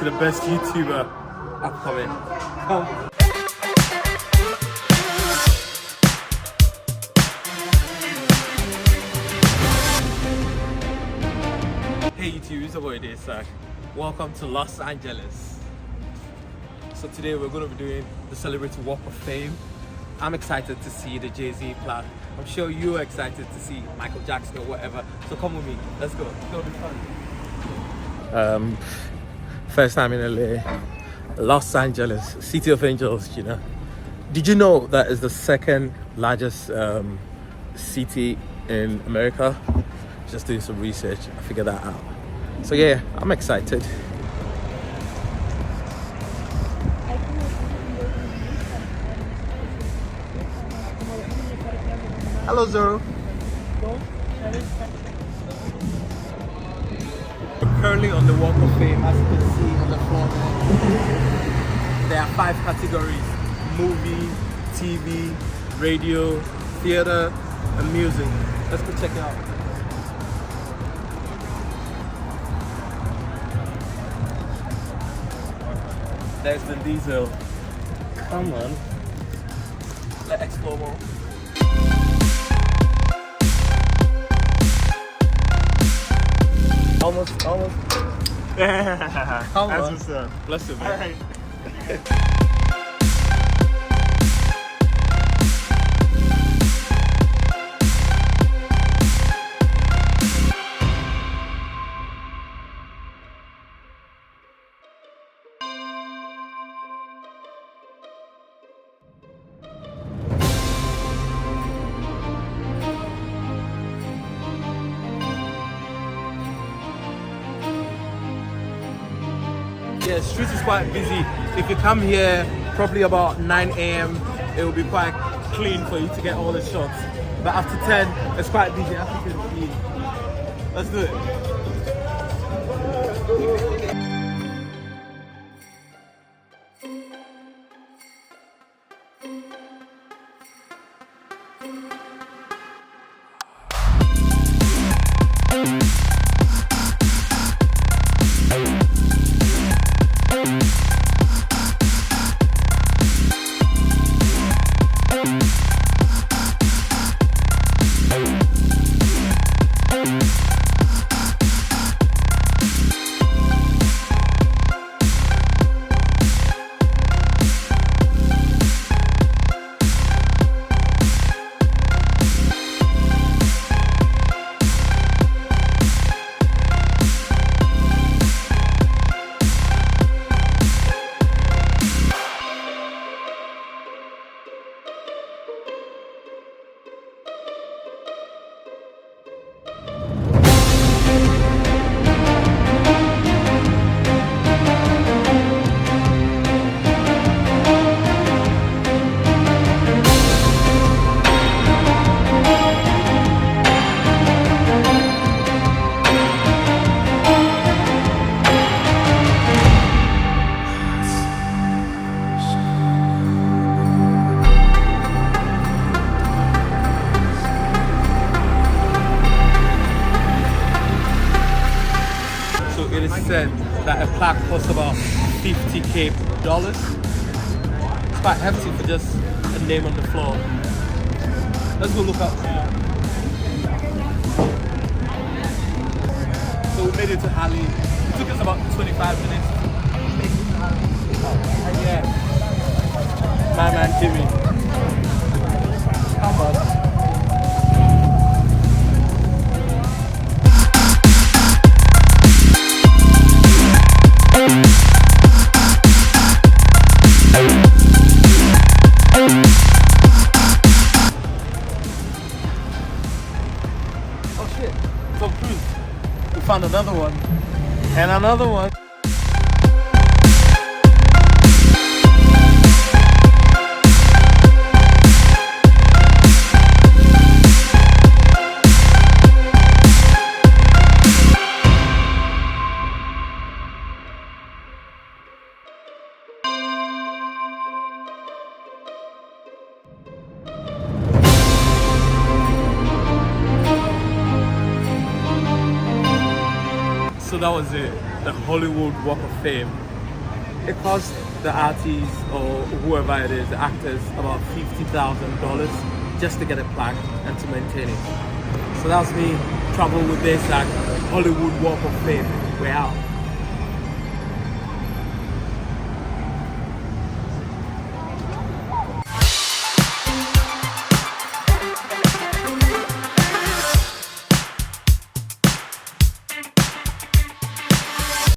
The best YouTuber upcoming. Come. Hey YouTube, it's your boy Isaac. Welcome to Los Angeles. So today we're going to be doing the Celebrity Walk of Fame. I'm excited to see the Jay-Z plaque. I'm sure you're excited to see Michael Jackson or whatever. So come with me. Let's go. It's going to be fun. First time in LA, Los Angeles, City of Angels, you know. Did you know that is the second largest city in America? Just doing some research, I figured that out. So yeah, I'm excited. Hello, Zoro. Currently on the Walk of Fame, as you can see on the floor, there are 5 categories: movie, TV, radio, theater, and music. Let's go check it out. There's the Diesel. Come on. Let's explore more. Almost. Come on. Bless you, man. All right. Yeah, the street is quite busy. If you come here probably about 9 a.m, it will be quite clean for you to get all the shots. But after 10, it's quite busy, as you can see. Let's do it. It is said that a plaque costs about $50K. It's quite hefty for just a name on the floor. Let's go look up. So we made it to Halley. It took us about 25 minutes. And yeah, my man Timmy. Come on. Found another one and another one. So that was it, the Hollywood Walk of Fame. It cost the artists or whoever it is, the actors, about $50,000 just to get a plaque and to maintain it. So that's me traveling with this Hollywood Walk of Fame. We're out.